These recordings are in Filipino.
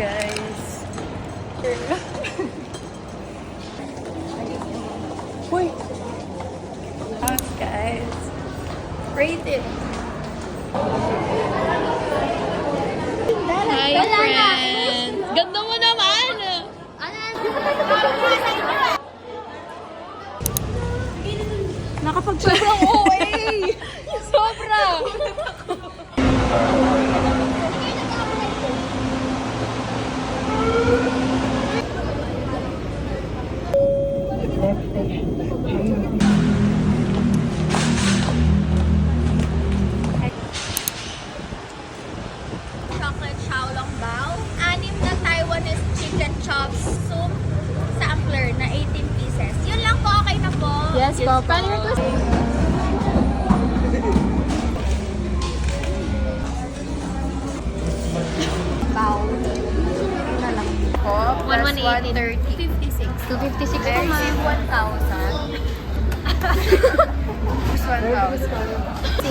guys. Uy! House, guys. Rate it. Hi, friend! Ganda mo naman! Nakapag-sobrang OA! Sobra! Chocolate xiaolongbao, 6 na Taiwanese chicken chop soup sampler na 18 pieces. Yun lang po, okay na po. Yes, po. Paano ito? Bao. Na lang po. Plus 1,180. 130. 56. 256 ko, ma'am. 1,000. Plus 1,000. 6.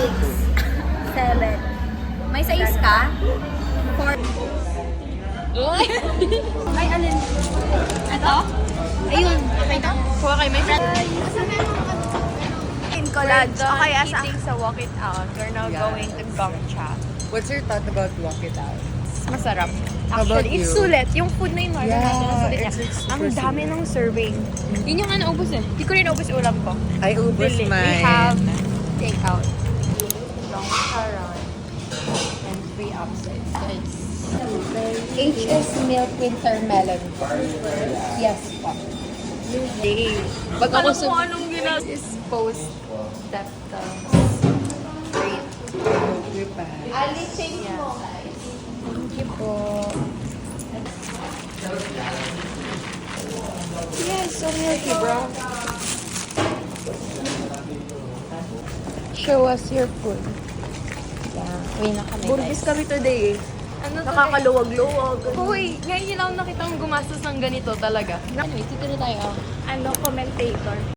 7. May 6 ka? 4. Ay, alin? Ito? Ayun. Okay to? Kuha kayo, may friend. In collage. We're done Okay, asa? eating sa Walk It Out. We're now Yeah. going to Gongcha. What's your thought about Walk It Out? Masarap. How about Actually, it's you? sulit. Yung food na yun, order Yeah, natin, ang sulit niya. it's Ang super dami sulit. ng serving. Yun yung ubus eh. Hindi ko rin ubus ulam ko. I ubus We mine. have takeout. Gongcha run. And 3 upsides. So it's HS milk winter melon. Yes po. day. Pag Alam ako mo anong ginagawa? is post that great. Alising mo. Thank you po. Yes, so milky, bro. Show us your food. Yeah, uwi na kami, Burbis guys. kami today eh. Ano to, Nakakaluwag-luwag. Uy, ngayon lang nakita ang gumastos ng ganito talaga. Anyway, dito na tayo. Ano, commentator.